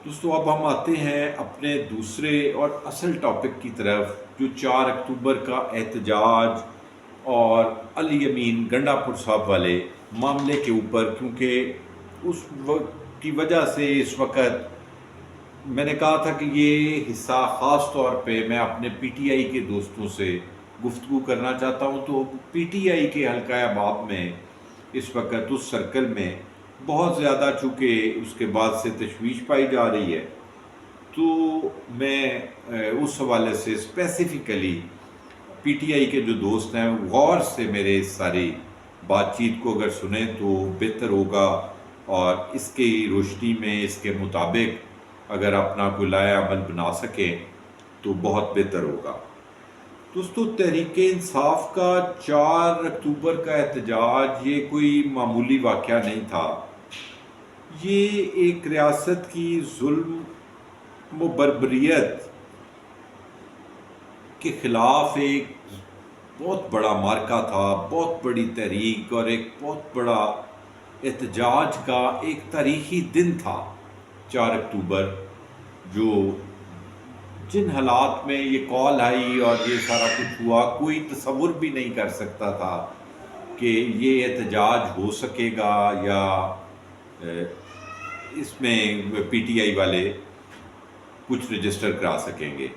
دوستو اب ہم آتے ہیں اپنے دوسرے اور اصل ٹاپک کی طرف، جو 4 اکتوبر کا احتجاج اور علی امین گنڈا پور صاحب والے معاملے کے اوپر، کیونکہ اس وقت کی وجہ سے اس وقت میں نے کہا تھا کہ یہ حصہ خاص طور پہ میں اپنے پی ٹی آئی کے دوستوں سے گفتگو کرنا چاہتا ہوں۔ تو پی ٹی آئی کے حلقہ احباب میں اس وقت اس سرکل میں بہت زیادہ، چونکہ اس کے بعد سے تشویش پائی جا رہی ہے، تو میں اس حوالے سے اسپیسیفکلی پی ٹی آئی کے جو دوست ہیں غور سے میرے اس ساری بات چیت کو اگر سنیں تو بہتر ہوگا، اور اس کی روشنی میں اس کے مطابق اگر اپنا کوئی لائحہ عمل بنا سکیں تو بہت بہتر ہوگا۔ دوستو، تحریک انصاف کا 4 اکتوبر کا احتجاج یہ کوئی معمولی واقعہ نہیں تھا۔ یہ ایک ریاست کی ظلم و بربریت کے خلاف ایک بہت بڑا معرکہ تھا، بہت بڑی تحریک اور ایک بہت بڑا احتجاج کا ایک تاریخی دن تھا 4 اکتوبر، جو جن حالات میں یہ کال آئی اور یہ سارا کچھ ہوا، کوئی تصور بھی نہیں کر سکتا تھا کہ یہ احتجاج ہو سکے گا یا اس میں پی ٹی آئی والے کچھ رجسٹر کرا سکیں گے۔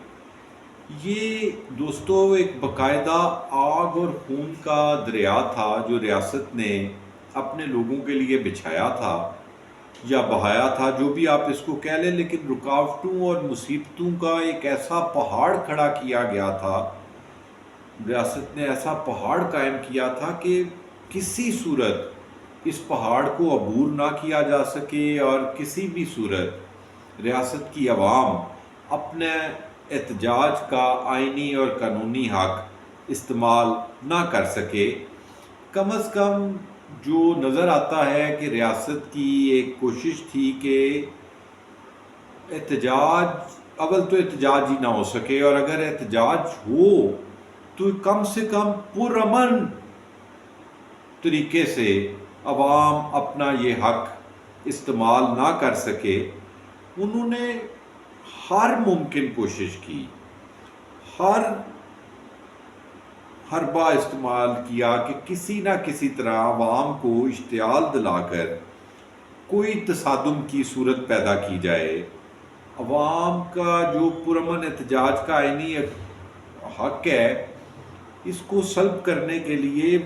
یہ دوستو ایک باقاعدہ آگ اور خون کا دریا تھا جو ریاست نے اپنے لوگوں کے لیے بچھایا تھا یا بہایا تھا، جو بھی آپ اس کو کہہ لیں، لیکن رکاوٹوں اور مصیبتوں کا ایک ایسا پہاڑ کھڑا کیا گیا تھا، ریاست نے ایسا پہاڑ قائم کیا تھا کہ کسی صورت اس پہاڑ کو عبور نہ کیا جا سکے، اور کسی بھی صورت ریاست کی عوام اپنے احتجاج کا آئینی اور قانونی حق استعمال نہ کر سکے۔ کم از کم جو نظر آتا ہے کہ ریاست کی ایک کوشش تھی کہ احتجاج، اول تو احتجاج ہی نہ ہو سکے، اور اگر احتجاج ہو تو کم سے کم پرامن طریقے سے عوام اپنا یہ حق استعمال نہ کر سکے۔ انہوں نے ہر ممکن کوشش کی، ہر حربہ استعمال کیا کہ کسی نہ کسی طرح عوام کو اشتعال دلا کر کوئی تصادم کی صورت پیدا کی جائے۔ عوام کا جو پرامن احتجاج کا آئینی حق ہے، اس کو سلب کرنے کے لیے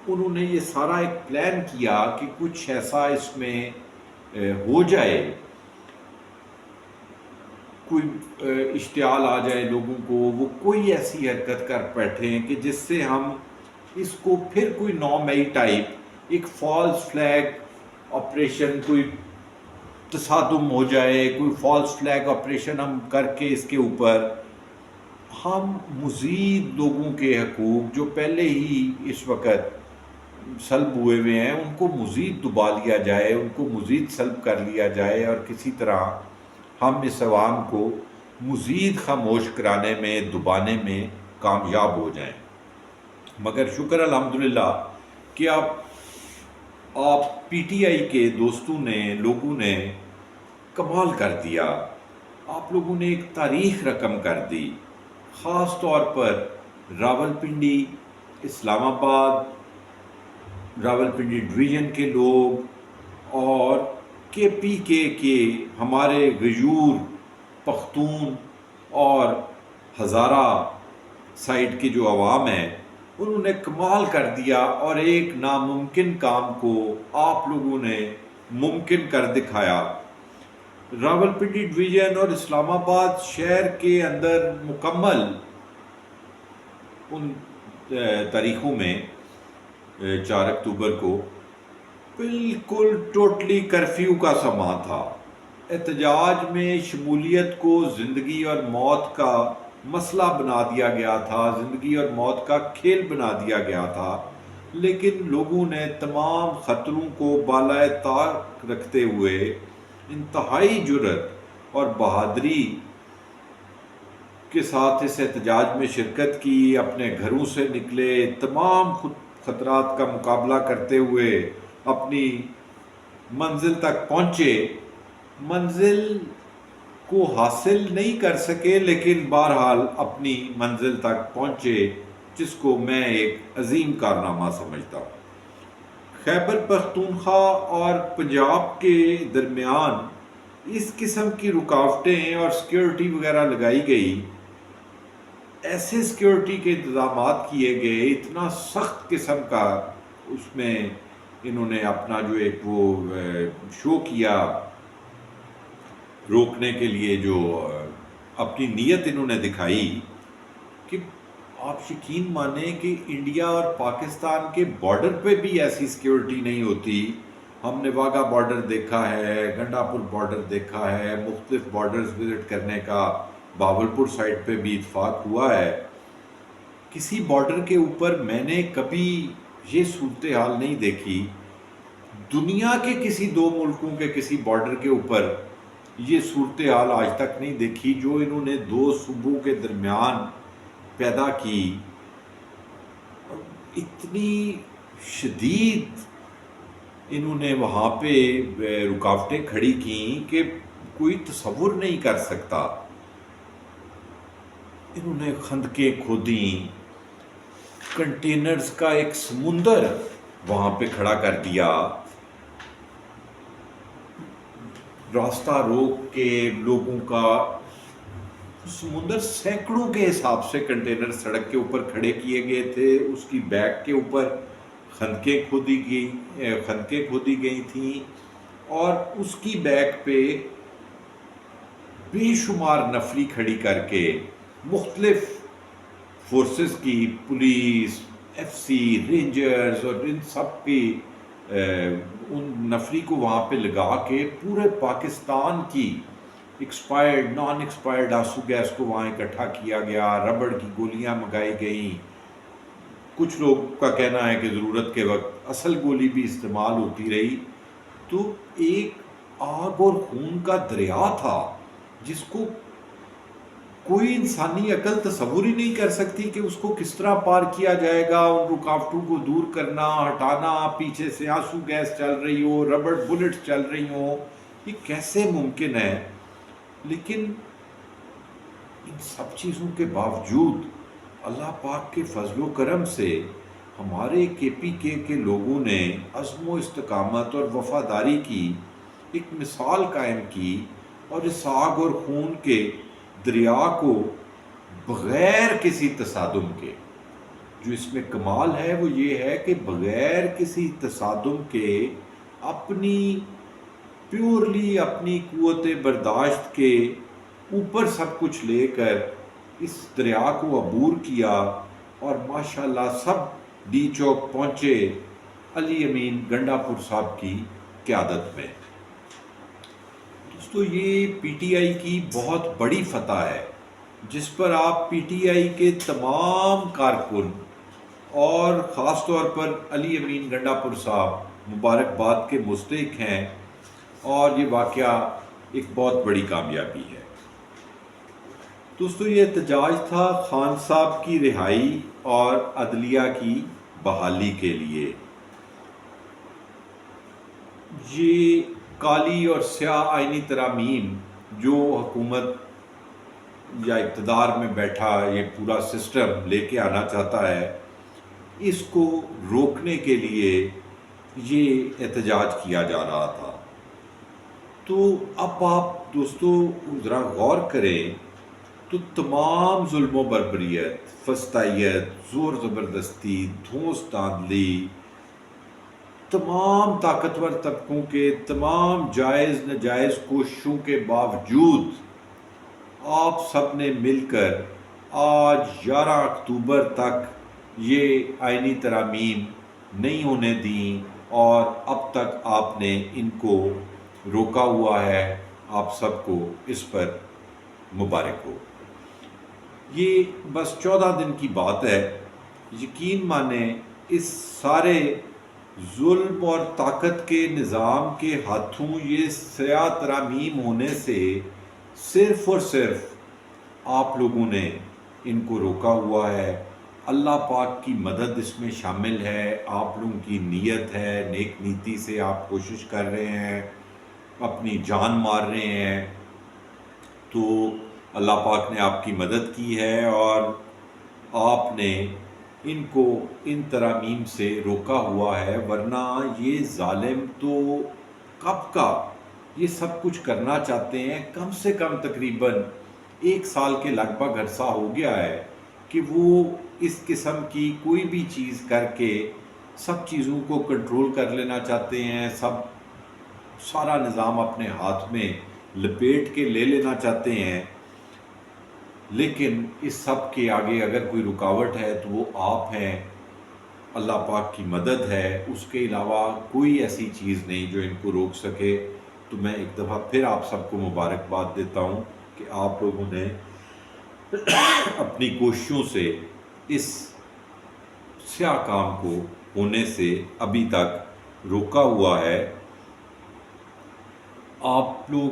انہوں نے یہ سارا ایک پلان کیا کہ کچھ ایسا اس میں ہو جائے، کوئی اشتعال آ جائے لوگوں کو، وہ کوئی ایسی حرکت کر بیٹھیں کہ جس سے ہم اس کو پھر کوئی 9 مئی ٹائپ ایک فالس فلیگ آپریشن، کوئی تصادم ہو جائے، کوئی فالس فلیگ آپریشن ہم کر کے اس کے اوپر ہم مزید لوگوں کے حقوق جو پہلے ہی اس وقت سلب ہوئے ہوئے ہیں ان کو مزید دبا لیا جائے، ان کو مزید سلب کر لیا جائے، اور کسی طرح ہم اس عوام کو مزید خاموش کرانے میں، دبانے میں کامیاب ہو جائیں۔ مگر شکر الحمدللہ کہ آپ پی ٹی آئی کے دوستوں نے، لوگوں نے کمال کر دیا، آپ لوگوں نے ایک تاریخ رقم کر دی، خاص طور پر راولپنڈی، اسلام آباد، راولپنڈی ڈویژن کے لوگ اور کے پی کے ہمارے غیور پختون اور ہزارہ سائٹ کے جو عوام ہیں، انہوں نے کمال کر دیا، اور ایک ناممکن کام کو آپ لوگوں نے ممکن کر دکھایا۔ راولپنڈی ڈویژن اور اسلام آباد شہر کے اندر مکمل ان تاریخوں میں 4 اکتوبر کو بالکل ٹوٹلی کرفیو کا سماں تھا۔ احتجاج میں شمولیت کو زندگی اور موت کا مسئلہ بنا دیا گیا تھا، زندگی اور موت کا کھیل بنا دیا گیا تھا، لیکن لوگوں نے تمام خطروں کو بالائے طاق رکھتے ہوئے انتہائی جرأت اور بہادری کے ساتھ اس احتجاج میں شرکت کی، اپنے گھروں سے نکلے، تمام خطرات کا مقابلہ کرتے ہوئے اپنی منزل تک پہنچے، منزل کو حاصل نہیں کر سکے لیکن بہرحال اپنی منزل تک پہنچے، جس کو میں ایک عظیم کارنامہ سمجھتا ہوں۔ خیبر پختونخوا اور پنجاب کے درمیان اس قسم کی رکاوٹیں اور سیکیورٹی وغیرہ لگائی گئی، ایسے سیکیورٹی کے انتظامات کیے گئے، اتنا سخت قسم کا اس میں انہوں نے اپنا جو ایک وہ شو کیا روکنے کے لیے، جو اپنی نیت انہوں نے دکھائی، کہ آپ یقین مانیں کہ انڈیا اور پاکستان کے بارڈر پہ بھی ایسی سیکیورٹی نہیں ہوتی۔ ہم نے واگا بارڈر دیکھا ہے، گنڈا پور بارڈر دیکھا ہے، مختلف بارڈرز وزٹ کرنے کا بہاولپور سائٹ پہ بھی اتفاق ہوا ہے۔ کسی بارڈر کے اوپر میں نے کبھی یہ صورتحال نہیں دیکھی، دنیا کے کسی دو ملکوں کے کسی بارڈر کے اوپر یہ صورتحال آج تک نہیں دیکھی جو انہوں نے دو صوبوں کے درمیان پیدا کی۔ اتنی شدید انہوں نے وہاں پہ رکاوٹیں کھڑی کیں کہ کوئی تصور نہیں کر سکتا۔ انہوں نے خندقیں کھودیں، کنٹینرز کا ایک سمندر وہاں پہ کھڑا کر دیا، راستہ روک کے لوگوں کا سمندر سینکڑوں کے حساب سے کنٹینر سڑک کے اوپر کھڑے کیے گئے تھے، اس کی بیک کے اوپر خندقیں کھودی گئی تھیں، اور اس کی بیک پہ بے شمار نفری کھڑی کر کے مختلف فورسز کی، پولیس، ایف سی، رینجرز، اور ان سب کی ان نفری کو وہاں پہ لگا کے پورے پاکستان کی ایکسپائرڈ نان ایکسپائرڈ آنسو گیس کو وہاں اکٹھا کیا گیا، ربڑ کی گولیاں منگائی گئیں، کچھ لوگ کا کہنا ہے کہ ضرورت کے وقت اصل گولی بھی استعمال ہوتی رہی۔ تو ایک آگ اور خون کا دریا تھا جس کو کوئی انسانی عقل تصور ہی نہیں کر سکتی کہ اس کو کس طرح پار کیا جائے گا، ان رکاوٹوں کو دور کرنا، ہٹانا، پیچھے سے آنسو گیس چل رہی ہو، ربڑ بلٹ چل رہی ہوں، یہ کیسے ممکن ہے؟ لیکن ان سب چیزوں کے باوجود اللہ پاک کے فضل و کرم سے ہمارے کے پی کے لوگوں نے عزم و استقامت اور وفاداری کی ایک مثال قائم کی، اور اس آگ اور خون کے دریا کو بغیر کسی تصادم کے، جو اس میں کمال ہے وہ یہ ہے کہ بغیر کسی تصادم کے اپنی پیورلی اپنی قوت برداشت کے اوپر سب کچھ لے کر اس دریا کو عبور کیا، اور ماشاءاللہ سب ڈی چوک پہنچے علی امین گنڈا پور صاحب کی قیادت میں۔ دوستو، یہ پی ٹی آئی کی بہت بڑی فتح ہے، جس پر آپ پی ٹی آئی کے تمام کارکن اور خاص طور پر علی امین گنڈا پور صاحب مبارکباد کے مستحق ہیں، اور یہ واقعہ ایک بہت بڑی کامیابی ہے۔ دوستو، یہ احتجاج تھا خان صاحب کی رہائی اور عدلیہ کی بحالی کے لیے۔ یہ کالی اور سیاہ آئینی ترامیم جو حکومت یا اقتدار میں بیٹھا یہ پورا سسٹم لے کے آنا چاہتا ہے، اس کو روکنے کے لیے یہ احتجاج کیا جا رہا تھا۔ تو اب آپ دوستو ذرا غور کریں تو تمام ظلم و بربریت، فسطائیت، زور زبردستی، دھونس دھاندلی، تمام طاقتور طبقوں کے تمام جائز ناجائز کوششوں کے باوجود آپ سب نے مل کر آج 11 اکتوبر تک یہ آئینی ترامیم نہیں ہونے دیں، اور اب تک آپ نے ان کو روکا ہوا ہے۔ آپ سب کو اس پر مبارک ہو۔ یہ بس 14 دن کی بات ہے، یقین مانیں اس سارے ظلم اور طاقت کے نظام کے ہاتھوں یہ سیاہ ترامیم ہونے سے صرف اور صرف آپ لوگوں نے ان کو روکا ہوا ہے۔ اللہ پاک کی مدد اس میں شامل ہے، آپ لوگوں کی نیت ہے، نیک نیتی سے آپ کوشش کر رہے ہیں، اپنی جان مار رہے ہیں، تو اللہ پاک نے آپ کی مدد کی ہے اور آپ نے ان کو ان ترامیم سے روکا ہوا ہے، ورنہ یہ ظالم تو کب کا یہ سب کچھ کرنا چاہتے ہیں۔ کم سے کم تقریباً 1 سال کے لگ بھگ عرصہ ہو گیا ہے کہ وہ اس قسم کی کوئی بھی چیز کر کے سب چیزوں کو کنٹرول کر لینا چاہتے ہیں، سارا نظام اپنے ہاتھ میں لپیٹ کے لے لینا چاہتے ہیں۔ لیکن اس سب کے آگے اگر کوئی رکاوٹ ہے تو وہ آپ ہیں، اللہ پاک کی مدد ہے، اس کے علاوہ کوئی ایسی چیز نہیں جو ان کو روک سکے۔ تو میں ایک دفعہ پھر آپ سب کو مبارکباد دیتا ہوں کہ آپ لوگوں نے اپنی کوششوں سے اس سیاہ کام کو ہونے سے ابھی تک روکا ہوا ہے۔ آپ لوگ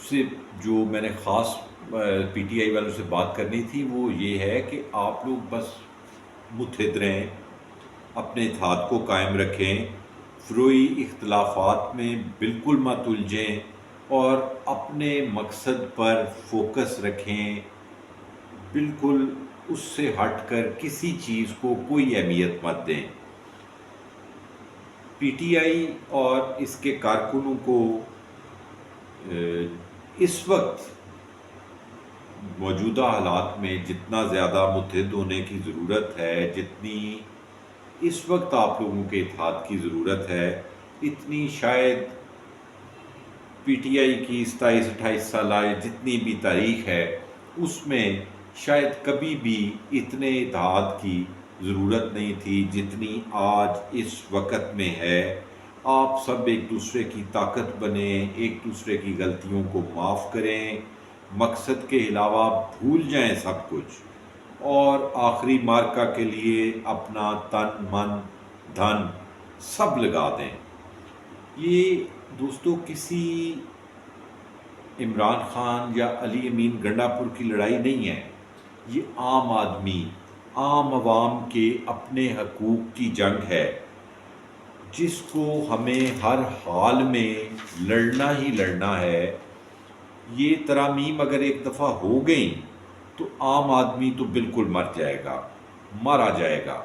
سے جو میں نے خاص پی ٹی آئی والوں سے بات کرنی تھی وہ یہ ہے کہ آپ لوگ بس متحد رہیں، اپنے اتحاد کو قائم رکھیں، فروئی اختلافات میں بالکل مت الجھیں اور اپنے مقصد پر فوکس رکھیں، بالکل اس سے ہٹ کر کسی چیز کو کوئی اہمیت مت دیں۔ پی ٹی آئی اور اس کے کارکنوں کو اس وقت موجودہ حالات میں جتنا زیادہ متحد ہونے کی ضرورت ہے، جتنی اس وقت آپ لوگوں کے اتحاد کی ضرورت ہے، اتنی شاید پی ٹی آئی کی 27-28 سالہ جتنی بھی تاریخ ہے اس میں شاید کبھی بھی اتنے اتحاد کی ضرورت نہیں تھی جتنی آج اس وقت میں ہے۔ آپ سب ایک دوسرے کی طاقت بنیں، ایک دوسرے کی غلطیوں کو معاف کریں، مقصد کے علاوہ بھول جائیں سب کچھ، اور آخری مارکہ کے لیے اپنا تن من دھن سب لگا دیں۔ یہ دوستو کسی عمران خان یا علی امین گنڈا پور کی لڑائی نہیں ہے، یہ عام آدمی، عام عوام کے اپنے حقوق کی جنگ ہے، جس کو ہمیں ہر حال میں لڑنا ہی لڑنا ہے۔ یہ ترامیم اگر ایک دفعہ ہو گئیں تو عام آدمی تو بالکل مر جائے گا، مارا جائے گا،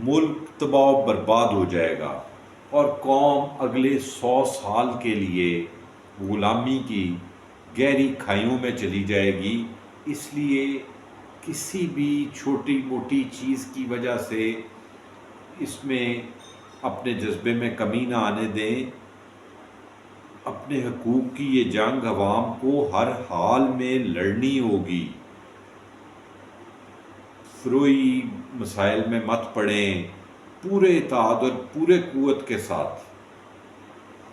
ملک تباہ و برباد ہو جائے گا، اور قوم اگلے 100 سال کے لیے غلامی کی گہری کھائیوں میں چلی جائے گی۔ اس لیے کسی بھی چھوٹی موٹی چیز کی وجہ سے اس میں اپنے جذبے میں کمی نہ آنے دیں۔ اپنے حقوق کی یہ جنگ عوام کو ہر حال میں لڑنی ہوگی۔ فروئی مسائل میں مت پڑیں، پورے اتحاد اور پورے قوت کے ساتھ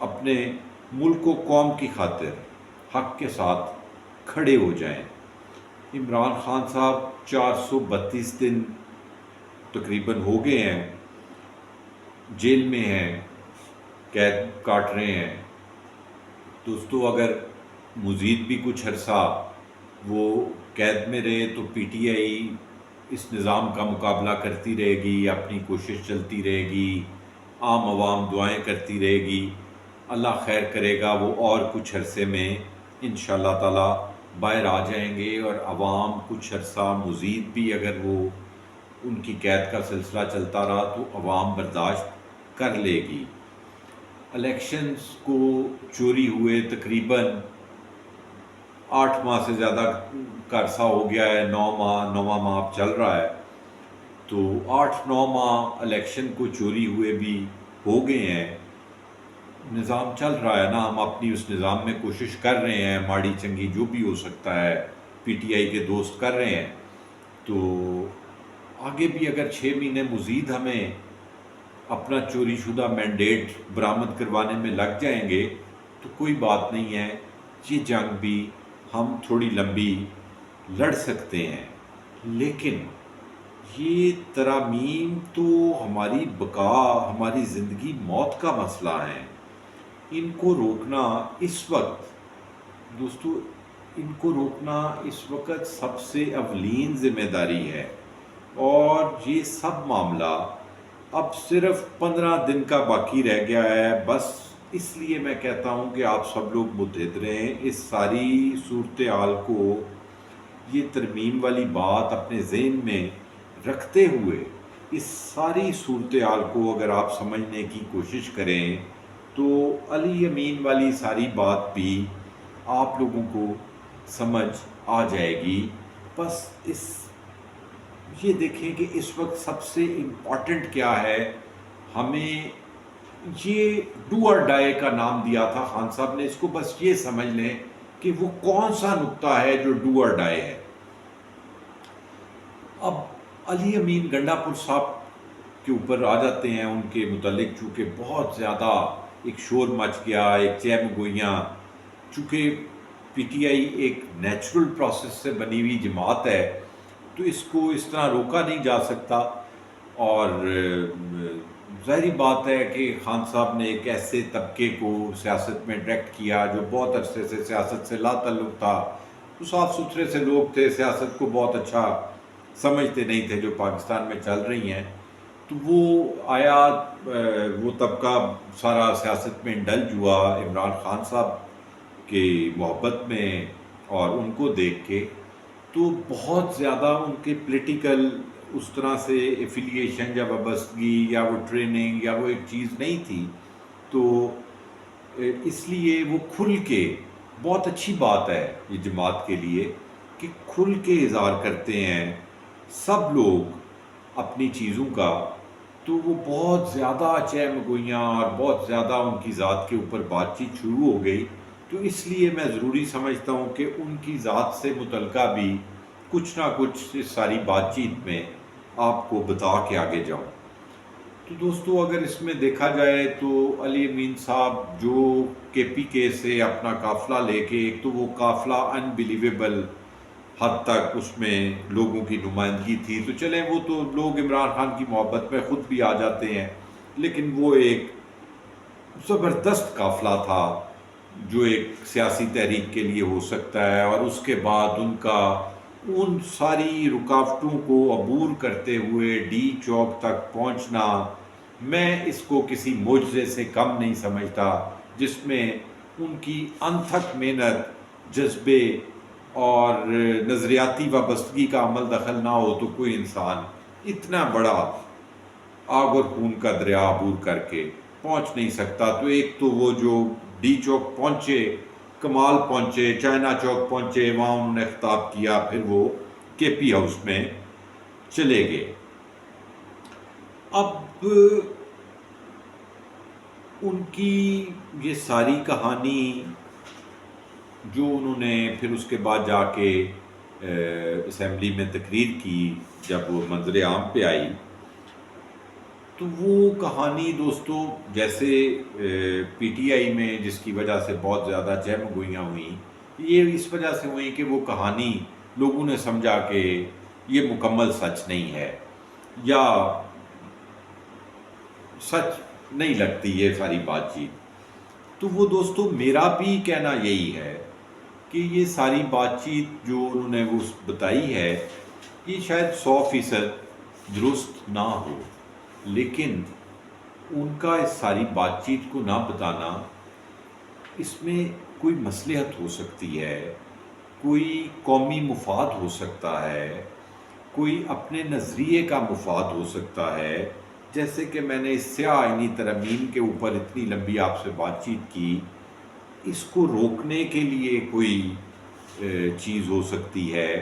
اپنے ملک و قوم کی خاطر حق کے ساتھ کھڑے ہو جائیں۔ عمران خان صاحب 432 دن تقریباً ہو گئے ہیں، جیل میں ہیں، قید کاٹ رہے ہیں۔ دوستو اگر مزید بھی کچھ عرصہ وہ قید میں رہے تو پی ٹی آئی اس نظام کا مقابلہ کرتی رہے گی، اپنی کوشش چلتی رہے گی، عام عوام دعائیں کرتی رہے گی، اللہ خیر کرے گا، وہ اور کچھ عرصے میں انشاءاللہ تعالی باہر آ جائیں گے، اور عوام کچھ عرصہ مزید بھی اگر وہ ان کی قید کا سلسلہ چلتا رہا تو عوام برداشت کر لے گی۔ الیکشنز کو چوری ہوئے تقریباً 8 ماہ سے زیادہ کا عرصہ ہو گیا ہے، 9واں ماہ اب چل رہا ہے، تو 8-9 ماہ الیکشن کو چوری ہوئے بھی ہو گئے ہیں۔ نظام چل رہا ہے نا، ہم اپنی اس نظام میں کوشش کر رہے ہیں، ماڑی چنگی جو بھی ہو سکتا ہے پی ٹی آئی کے دوست کر رہے ہیں، تو آگے بھی اگر 6 مہینے مزید ہمیں اپنا چوری شدہ مینڈیٹ برآمد کروانے میں لگ جائیں گے تو کوئی بات نہیں ہے، یہ جنگ بھی ہم تھوڑی لمبی لڑ سکتے ہیں۔ لیکن یہ ترامیم تو ہماری بقا، ہماری زندگی موت کا مسئلہ ہے، ان کو روکنا اس وقت دوستو، ان کو روکنا اس وقت سب سے اولین ذمہ داری ہے، اور یہ سب معاملہ اب صرف 15 دن کا باقی رہ گیا ہے، بس اس لیے میں کہتا ہوں کہ آپ سب لوگ متحد رہیں، اس ساری صورتحال کو، یہ ترمیم والی بات اپنے ذہن میں رکھتے ہوئے اس ساری صورتحال کو اگر آپ سمجھنے کی کوشش کریں تو علی امین والی ساری بات بھی آپ لوگوں کو سمجھ آ جائے گی۔ بس یہ دیکھیں کہ اس وقت سب سے امپورٹنٹ کیا ہے، ہمیں یہ ڈو اور ڈائی کا نام دیا تھا خان صاحب نے، اس کو بس یہ سمجھ لیں کہ وہ کون سا نقطہ ہے جو ڈو اور ڈائی ہے۔ اب علی امین گنڈا پور صاحب کے اوپر آ جاتے ہیں، ان کے متعلق چونکہ بہت زیادہ ایک شور مچ گیا، ایک چہم گوئیاں، چونکہ پی ٹی آئی ایک نیچرل پروسیس سے بنی ہوئی جماعت ہے تو اس کو اس طرح روکا نہیں جا سکتا، اور ظاہری بات ہے کہ خان صاحب نے ایک ایسے طبقے کو سیاست میں ڈائریکٹ کیا جو بہت عرصے سے سیاست سے لا تعلق تھا، تو صاف ستھرے سے لوگ تھے، سیاست کو بہت اچھا سمجھتے نہیں تھے جو پاکستان میں چل رہی ہیں، تو وہ آیا، وہ طبقہ سارا سیاست میں انڈلج ہوا عمران خان صاحب کی محبت میں اور ان کو دیکھ کے، تو بہت زیادہ ان کے پولیٹیکل اس طرح سے ایفیلیشن یا وابستگی یا وہ ٹریننگ یا وہ ایک چیز نہیں تھی، تو اس لیے وہ کھل کے، بہت اچھی بات ہے یہ جماعت کے لیے کہ کھل کے اظہار کرتے ہیں سب لوگ اپنی چیزوں کا، تو وہ بہت زیادہ چہم گوئیاں اور بہت زیادہ ان کی ذات کے اوپر بات چیت شروع ہو گئی، تو اس لیے میں ضروری سمجھتا ہوں کہ ان کی ذات سے متعلقہ بھی کچھ نہ کچھ اس ساری بات چیت میں آپ کو بتا کے آگے جاؤں۔ تو دوستو اگر اس میں دیکھا جائے تو علی امین صاحب جو کے پی کے سے اپنا قافلہ لے کے، ایک تو وہ قافلہ انبلیویبل حد تک اس میں لوگوں کی نمائندگی تھی، تو چلیں وہ تو لوگ عمران خان کی محبت میں خود بھی آ جاتے ہیں، لیکن وہ ایک زبردست قافلہ تھا جو ایک سیاسی تحریک کے لیے ہو سکتا ہے، اور اس کے بعد ان کا ان ساری رکاوٹوں کو عبور کرتے ہوئے ڈی چوک تک پہنچنا، میں اس کو کسی معجزے سے کم نہیں سمجھتا، جس میں ان کی انتھک محنت، جذبے اور نظریاتی وابستگی کا عمل دخل نہ ہو تو کوئی انسان اتنا بڑا آگ اور خون کا دریا عبور کر کے پہنچ نہیں سکتا۔ تو ایک تو وہ جو ڈی چوک پہنچے، کمال پہنچے، چائنا چوک پہنچے، وہاں انہوں نے خطاب کیا، پھر وہ کے پی ہاؤس میں چلے گئے۔ اب ان کی یہ ساری کہانی جو انہوں نے پھر اس کے بعد جا کے اسمبلی میں تقریر کی جب وہ منظر عام پہ آئی، تو وہ کہانی دوستو جیسے پی ٹی آئی میں جس کی وجہ سے بہت زیادہ چہم گوئیاں ہوئیں، یہ اس وجہ سے ہوئیں کہ وہ کہانی لوگوں نے سمجھا کہ یہ مکمل سچ نہیں ہے، یا سچ نہیں لگتی یہ ساری بات چیت۔ تو وہ دوستو میرا بھی کہنا یہی ہے کہ یہ ساری بات چیت جو انہوں نے وہ بتائی ہے، یہ شاید 100% درست نہ ہو، لیکن ان کا اس ساری بات چیت کو نہ بتانا، اس میں کوئی مصلحت ہو سکتی ہے، کوئی قومی مفاد ہو سکتا ہے، کوئی اپنے نظریے کا مفاد ہو سکتا ہے، جیسے کہ میں نے اس سیاہ آئینی ترمیم کے اوپر اتنی لمبی آپ سے بات چیت کی، اس کو روکنے کے لیے کوئی چیز ہو سکتی ہے۔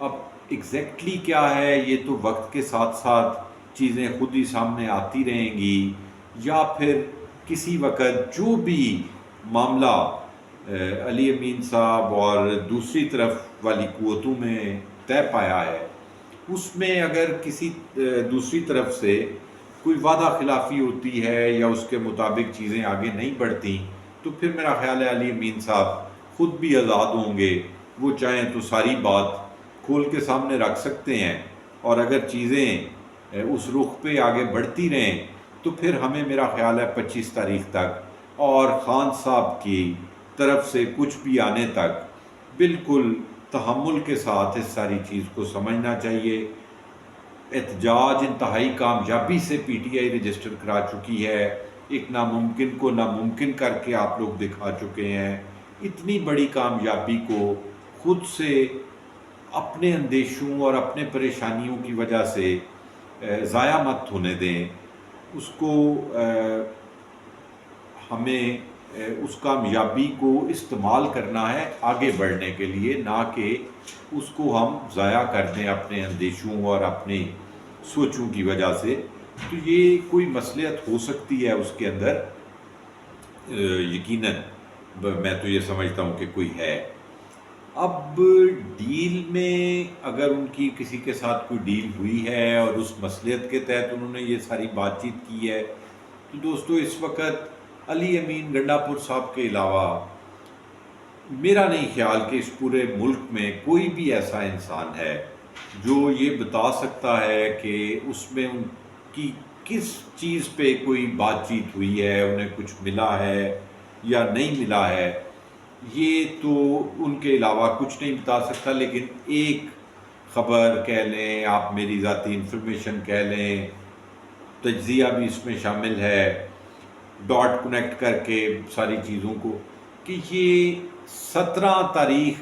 اب ایگزیکٹلی کیا ہے یہ تو وقت کے ساتھ ساتھ چیزیں خود ہی سامنے آتی رہیں گی، یا پھر کسی وقت جو بھی معاملہ علی امین صاحب اور دوسری طرف والی قوتوں میں طے پایا ہے، اس میں اگر کسی دوسری طرف سے کوئی وعدہ خلافی ہوتی ہے یا اس کے مطابق چیزیں آگے نہیں بڑھتی، تو پھر میرا خیال ہے علی امین صاحب خود بھی آزاد ہوں گے، وہ چاہیں تو ساری بات کھول کے سامنے رکھ سکتے ہیں، اور اگر چیزیں اس رخ پہ آگے بڑھتی رہیں تو پھر ہمیں میرا خیال ہے 25 تاریخ تک اور خان صاحب کی طرف سے کچھ بھی آنے تک بالکل تحمل کے ساتھ اس ساری چیز کو سمجھنا چاہیے۔ احتجاج انتہائی کامیابی سے پی ٹی آئی رجسٹر کرا چکی ہے، ایک ناممکن کو ناممکن کر کے آپ لوگ دکھا چکے ہیں. اتنی بڑی کامیابی کو خود سے اپنے اندیشوں اور اپنے پریشانیوں کی وجہ سے ضائع مت ہونے دیں. اس کو ہمیں اس کامیابی کو استعمال کرنا ہے آگے بڑھنے کے لیے، نہ کہ اس کو ہم ضائع کر دیں اپنے اندیشوں اور اپنی سوچوں کی وجہ سے. تو یہ کوئی مصلحت ہو سکتی ہے اس کے اندر، یقیناً میں تو یہ سمجھتا ہوں کہ کوئی ہے. اب ڈیل میں اگر ان کی کسی کے ساتھ کوئی ڈیل ہوئی ہے اور اس مصلحت کے تحت انہوں نے یہ ساری بات چیت کی ہے، تو دوستو اس وقت علی امین گنڈا پور صاحب کے علاوہ میرا نہیں خیال کہ اس پورے ملک میں کوئی بھی ایسا انسان ہے جو یہ بتا سکتا ہے کہ اس میں ان کی کس چیز پہ کوئی بات چیت ہوئی ہے، انہیں کچھ ملا ہے یا نہیں ملا ہے. یہ تو ان کے علاوہ کچھ نہیں بتا سکتا. لیکن ایک خبر کہہ لیں، آپ میری ذاتی انفارمیشن کہہ لیں، تجزیہ بھی اس میں شامل ہے، ڈاٹ کنیکٹ کر کے ساری چیزوں کو، کہ یہ 17 تاریخ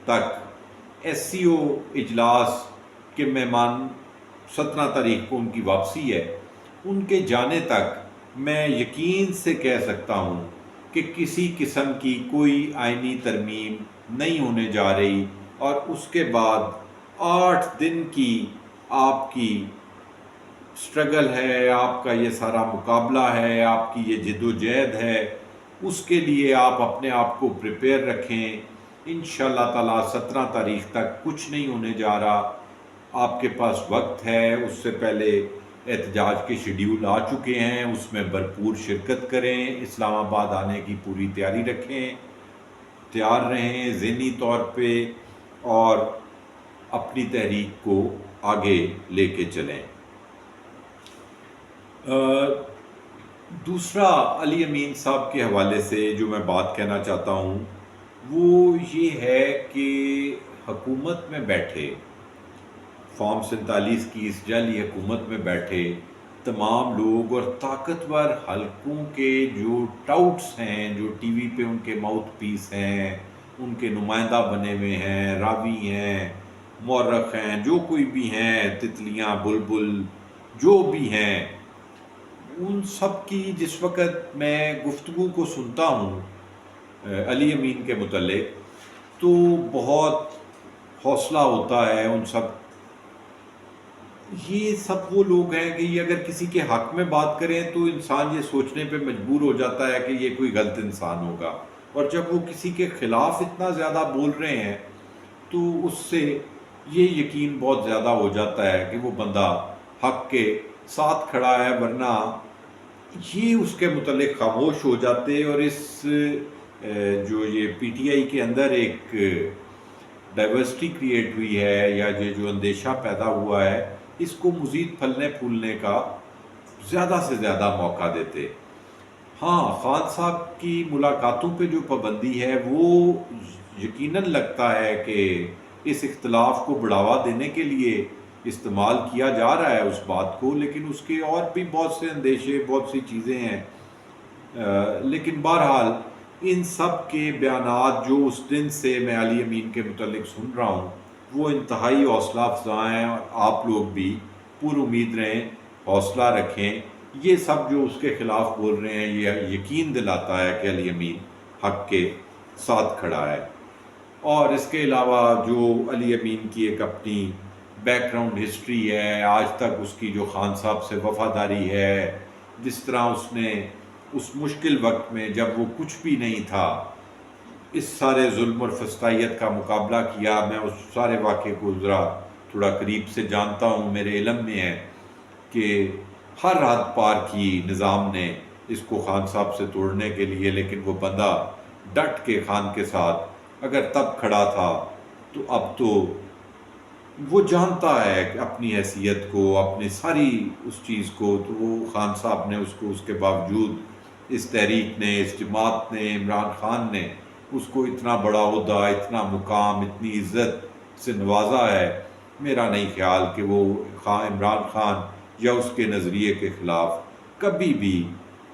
تک ایس سی او اجلاس کے مہمان 17 تاریخ کو ان کی واپسی ہے. ان کے جانے تک میں یقین سے کہہ سکتا ہوں کہ کسی قسم کی کوئی آئینی ترمیم نہیں ہونے جا رہی، اور اس کے بعد 8 دن کی آپ کی سٹرگل ہے، آپ کا یہ سارا مقابلہ ہے، آپ کی یہ جد و جہد ہے، اس کے لیے آپ اپنے آپ کو پریپیئر رکھیں. انشاءاللہ تعالیٰ 17 تاریخ تک کچھ نہیں ہونے جا رہا. آپ کے پاس وقت ہے. اس سے پہلے احتجاج کے شیڈیول آ چکے ہیں، اس میں بھرپور شرکت کریں، اسلام آباد آنے کی پوری تیاری رکھیں، تیار رہیں ذہنی طور پہ، اور اپنی تحریک کو آگے لے کے چلیں. دوسرا علی امین صاحب کے حوالے سے جو میں بات کہنا چاہتا ہوں وہ یہ ہے کہ حکومت میں بیٹھے، فارم 47 کی اس جعلی حکومت میں بیٹھے تمام لوگ اور طاقتور حلقوں کے جو ٹاؤٹس ہیں، جو ٹی وی پہ ان کے ماؤتھ پیس ہیں، ان کے نمائندہ بنے ہوئے ہیں، راوی ہیں، مورخ ہیں، جو کوئی بھی ہیں، تتلیاں بلبل جو بھی ہیں، ان سب کی جس وقت میں گفتگو کو سنتا ہوں علی امین کے متعلق تو بہت حوصلہ ہوتا ہے. ان سب یہ سب وہ لوگ ہیں کہ یہ اگر کسی کے حق میں بات کریں تو انسان یہ سوچنے پہ مجبور ہو جاتا ہے کہ یہ کوئی غلط انسان ہوگا، اور جب وہ کسی کے خلاف اتنا زیادہ بول رہے ہیں تو اس سے یہ یقین بہت زیادہ ہو جاتا ہے کہ وہ بندہ حق کے ساتھ کھڑا ہے. ورنہ یہ اس کے متعلق خاموش ہو جاتے. اور اس جو یہ پی ٹی آئی کے اندر ایک ڈائیورسٹی کریٹ ہوئی ہے، یا یہ جو اندیشہ پیدا ہوا ہے، اس کو مزید پھلنے پھولنے کا زیادہ سے زیادہ موقع دیتے. ہاں، خان صاحب کی ملاقاتوں پہ جو پابندی ہے وہ یقیناً لگتا ہے کہ اس اختلاف کو بڑھاوا دینے کے لیے استعمال کیا جا رہا ہے اس بات کو، لیکن اس کے اور بھی بہت سے اندیشے، بہت سی چیزیں ہیں. لیکن بہرحال ان سب کے بیانات جو اس دن سے میں علی امین کے متعلق سن رہا ہوں وہ انتہائی حوصلہ افزا ہیں، اور آپ لوگ بھی پر امید رہیں، حوصلہ رکھیں. یہ سب جو اس کے خلاف بول رہے ہیں یہ یقین دلاتا ہے کہ علی امین حق کے ساتھ کھڑا ہے. اور اس کے علاوہ جو علی امین کی ایک اپنی بیک گراؤنڈ ہسٹری ہے، آج تک اس کی جو خان صاحب سے وفاداری ہے، جس طرح اس نے اس مشکل وقت میں جب وہ کچھ بھی نہیں تھا اس سارے ظلم اور فسطائیت کا مقابلہ کیا. میں اس سارے واقعے کو ذرا تھوڑا قریب سے جانتا ہوں، میرے علم میں ہے کہ ہر حد پار کی نظام نے اس کو خان صاحب سے توڑنے کے لیے، لیکن وہ بندہ ڈٹ کے خان کے ساتھ اگر تب کھڑا تھا تو اب تو وہ جانتا ہے کہ اپنی حیثیت کو، اپنی ساری اس چیز کو. تو وہ خان صاحب نے اس کو اس کے باوجود اس تحریک نے، اس جماعت نے، عمران خان نے اس کو اتنا بڑا عہدہ، اتنا مقام، اتنی عزت سے نوازا ہے. میرا نہیں خیال کہ وہ عمران خان یا اس کے نظریے کے خلاف کبھی بھی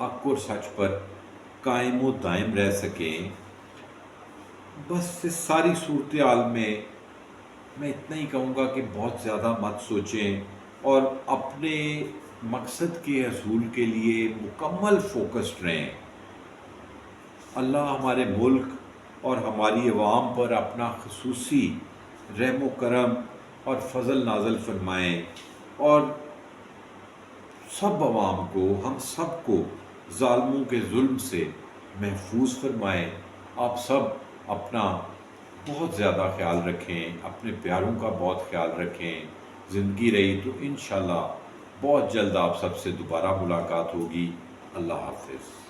حق اور سچ پر قائم و دائم رہ سکیں. بس اس ساری صورتحال میں اتنا ہی کہوں گا کہ بہت زیادہ مت سوچیں اور اپنے مقصد کے حصول کے لیے مکمل فوکسڈ رہیں. اللہ ہمارے ملک اور ہماری عوام پر اپنا خصوصی رحم و کرم اور فضل نازل فرمائیں اور سب عوام کو، ہم سب کو ظالموں کے ظلم سے محفوظ فرمائیں. آپ سب اپنا بہت زیادہ خیال رکھیں، اپنے پیاروں کا بہت خیال رکھیں. زندگی رہی تو انشاءاللہ بہت جلد آپ سب سے دوبارہ ملاقات ہوگی. اللہ حافظ.